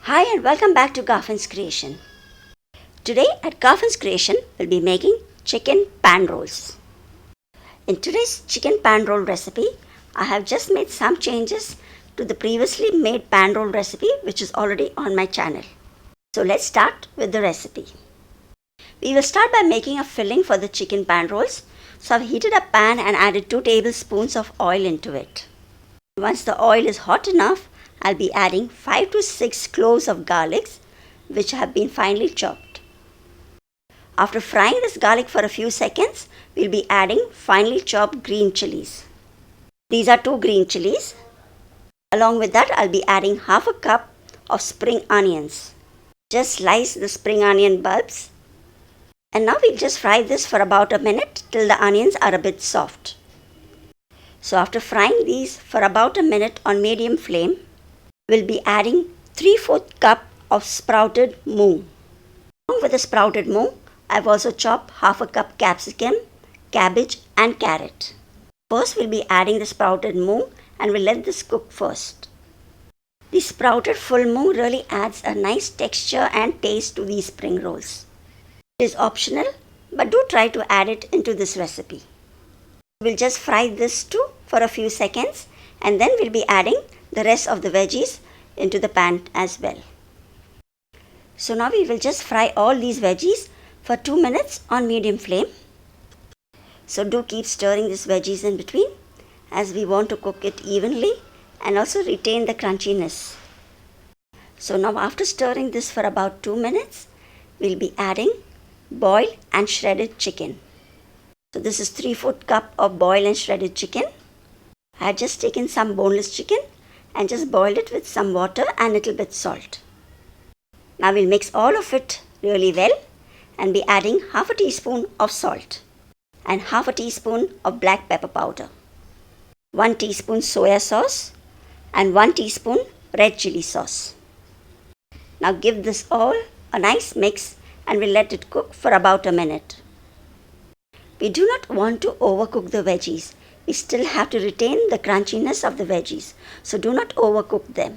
Hi and welcome back to Garfin's Creation. Today at Garfin's Creation, we'll be making chicken pan rolls. In today's chicken pan roll recipe, I have just made some changes to the previously made pan roll recipe which is already on my channel. So let's start with the recipe. We will start by making a filling for the chicken pan rolls. So I've heated a pan and added 2 tablespoons of oil into it. Once the oil is hot enough, I'll be adding 5 to 6 cloves of garlic which have been finely chopped. After frying this garlic for a few seconds, we'll be adding finely chopped green chilies. These are 2 green chilies. Along with that, I'll be adding half a cup of spring onions. Just slice the spring onion bulbs. And now we'll just fry this for about a minute till the onions are a bit soft. So after frying these for about a minute on medium flame, we'll be adding 3/4 cup of sprouted moong. Along with the sprouted moong, I've also chopped half a cup capsicum, cabbage and carrot. First we'll be adding the sprouted moong and we'll let this cook first. The sprouted full moong really adds a nice texture and taste to these spring rolls. It is optional, but do try to add it into this recipe. We'll just fry this too for a few seconds and then we'll be adding the rest of the veggies into the pan as well. So now we will just fry all these veggies for 2 minutes on medium flame. So do keep stirring these veggies in between as we want to cook it evenly and also retain the crunchiness. So now after stirring this for about 2 minutes, we'll be adding boiled and shredded chicken. So this is 3/4 cup of boiled and shredded chicken. I had just taken some boneless chicken and just boiled it with some water and little bit salt. Now we'll mix all of it really well and be adding half a teaspoon of salt and half a teaspoon of black pepper powder, 1 teaspoon soya sauce and 1 teaspoon red chili sauce. Now give this all a nice mix and we'll let it cook for about a minute. We do not want to overcook the veggies. We still have to retain the crunchiness of the veggies, so do not overcook them.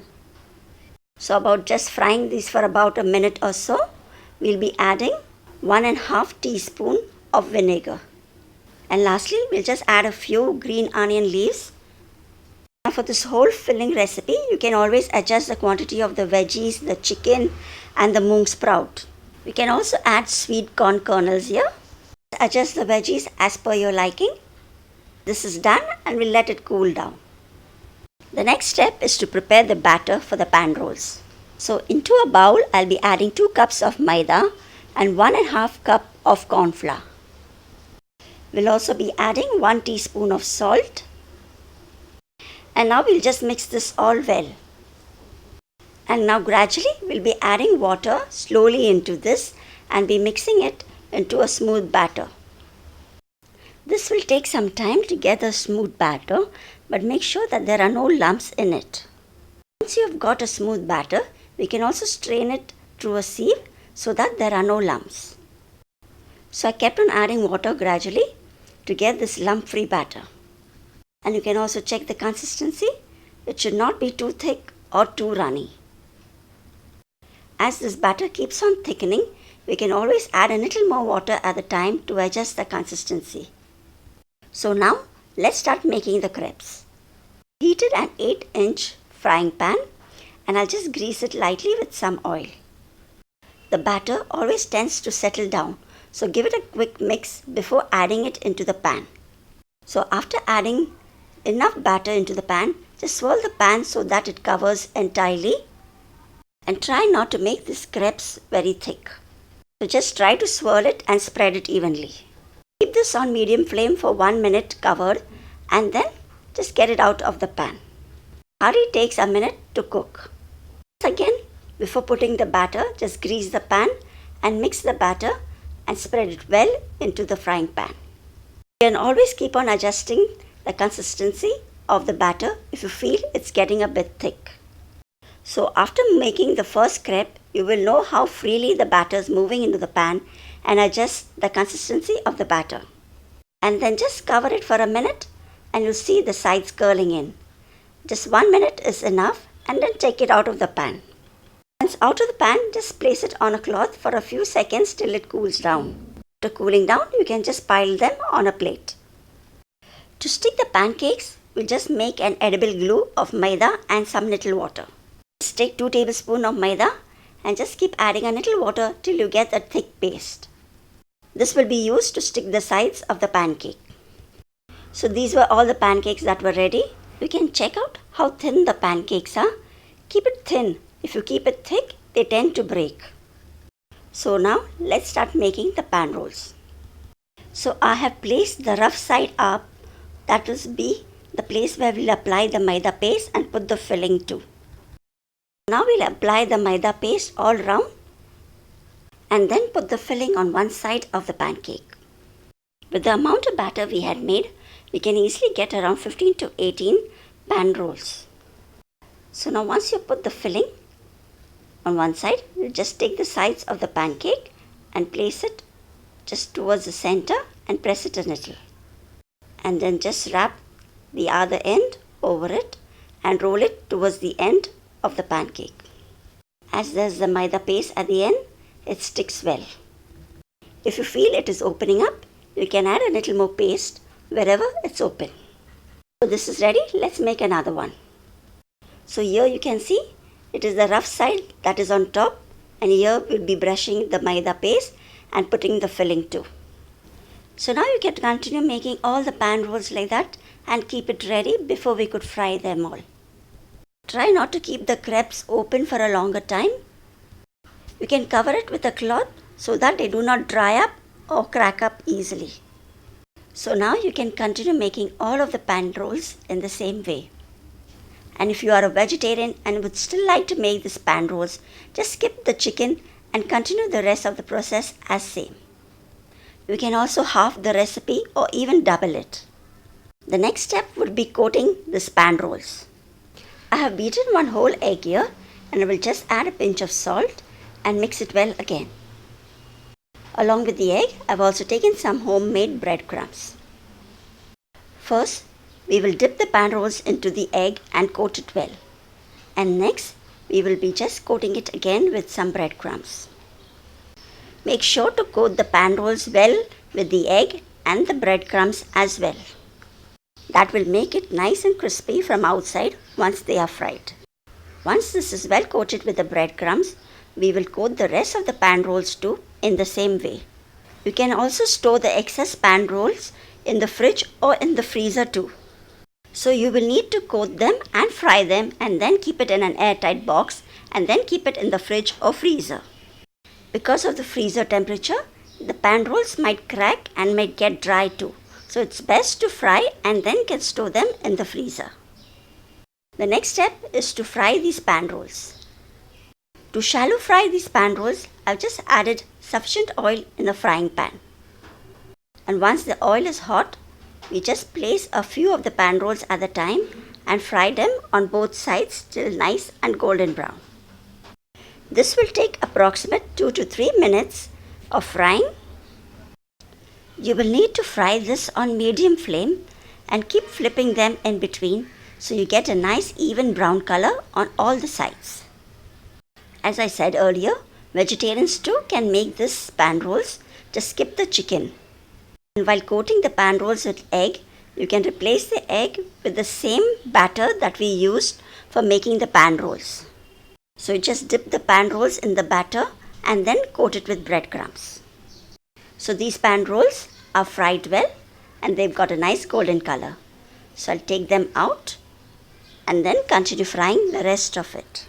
So about just frying these for about a minute or so, we'll be adding 1.5 teaspoon of vinegar. And lastly, we'll just add a few green onion leaves. Now for this whole filling recipe, you can always adjust the quantity of the veggies, the chicken and the moong sprout. We can also add sweet corn kernels here. Adjust the veggies as per your liking. This is done and we'll let it cool down. The next step is to prepare the batter for the pan rolls. So into a bowl, I'll be adding 2 cups of Maida and 1.5 cup of corn flour. We'll also be adding 1 teaspoon of salt. And now we'll just mix this all well. And now gradually we'll be adding water slowly into this and be mixing it into a smooth batter. This will take some time to get a smooth batter, but make sure that there are no lumps in it. Once you have got a smooth batter, we can also strain it through a sieve so that there are no lumps. So I kept on adding water gradually to get this lump-free batter. And you can also check the consistency. It should not be too thick or too runny. As this batter keeps on thickening, we can always add a little more water at the time to adjust the consistency. So now let's start making the crepes. Heated an 8-inch frying pan and I'll just grease it lightly with some oil. The batter always tends to settle down, so give it a quick mix before adding it into the pan. So after adding enough batter into the pan, just swirl the pan so that it covers entirely and try not to make these crepes very thick. So just try to swirl it and spread it evenly. Keep this on medium flame for 1 minute covered and then just get it out of the pan. Hardly takes a minute to cook. Once again, before putting the batter, just grease the pan and mix the batter and spread it well into the frying pan. You can always keep on adjusting the consistency of the batter if you feel it's getting a bit thick. So after making the first crepe, you will know how freely the batter is moving into the pan and adjust the consistency of the batter. And then just cover it for a minute and you'll see the sides curling in. Just 1 minute is enough and then take it out of the pan. Once out of the pan, just place it on a cloth for a few seconds till it cools down. After cooling down, you can just pile them on a plate. To stick the pancakes, we'll just make an edible glue of maida and some little water. Just take 2 tablespoons of maida and just keep adding a little water till you get a thick paste. This will be used to stick the sides of the pancake. So these were all the pancakes that were ready. You can check out how thin the pancakes are. Keep it thin. If you keep it thick, they tend to break. So now let's start making the pan rolls. So I have placed the rough side up. That will be the place where we'll apply the maida paste and put the filling too. Now we'll apply the maida paste all round and then put the filling on one side of the pancake. With the amount of batter we had made, we can easily get around 15 to 18 pan rolls. So now once you put the filling on one side, you just take the sides of the pancake and place it just towards the center and press it a little. And then just wrap the other end over it and roll it towards the end of the pancake. As there's the maida paste at the end, it sticks well. If you feel it is opening up, you can add a little more paste wherever it's open. So this is ready. Let's make another one. So here you can see it is the rough side that is on top, and here we'll be brushing the maida paste and putting the filling too. So now you can continue making all the pan rolls like that and keep it ready before we could fry them all. Try not to keep the crepes open for a longer time. You can cover it with a cloth so that they do not dry up or crack up easily. So now you can continue making all of the pan rolls in the same way. And if you are a vegetarian and would still like to make these pan rolls, just skip the chicken and continue the rest of the process as same. You can also half the recipe or even double it. The next step would be coating these pan rolls. I have beaten 1 whole egg here, and I will just add a pinch of salt and mix it well again. Along with the egg, I have also taken some homemade breadcrumbs. First, we will dip the pan rolls into the egg and coat it well. And next, we will be just coating it again with some breadcrumbs. Make sure to coat the pan rolls well with the egg and the breadcrumbs as well. That will make it nice and crispy from outside once they are fried. Once this is well coated with the breadcrumbs, we will coat the rest of the pan rolls too in the same way. You can also store the excess pan rolls in the fridge or in the freezer too. So you will need to coat them and fry them and then keep it in an airtight box and then keep it in the fridge or freezer. Because of the freezer temperature, the pan rolls might crack and might get dry too. So it's best to fry and then can store them in the freezer. The next step is to fry these pan rolls. To shallow fry these pan rolls, I've just added sufficient oil in the frying pan. And once the oil is hot, we just place a few of the pan rolls at a time and fry them on both sides till nice and golden brown. This will take approximate 2 to 3 minutes of frying. You will need to fry this on medium flame and keep flipping them in between so you get a nice even brown color on all the sides. As I said earlier, vegetarians too can make this pan rolls. Just skip the chicken. And while coating the pan rolls with egg, you can replace the egg with the same batter that we used for making the pan rolls. So you just dip the pan rolls in the batter and then coat it with breadcrumbs. So these pan rolls are fried well and they've got a nice golden color. So I'll take them out and then continue frying the rest of it.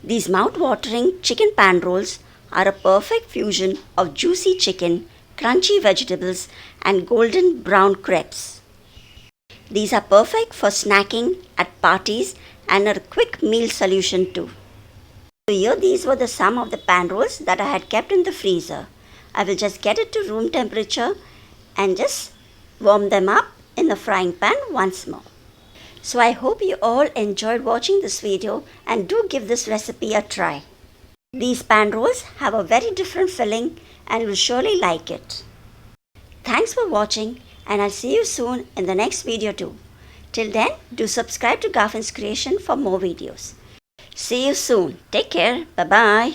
These mouth-watering chicken pan rolls are a perfect fusion of juicy chicken, crunchy vegetables and golden brown crepes. These are perfect for snacking at parties and are a quick meal solution too. So here these were some of the pan rolls that I had kept in the freezer. I will just get it to room temperature and just warm them up in the frying pan once more. So I hope you all enjoyed watching this video and do give this recipe a try. These pan rolls have a very different filling and you will surely like it. Thanks for watching and I'll see you soon in the next video too. Till then, do subscribe to Garfin's Creation for more videos. See you soon. Take care. Bye bye.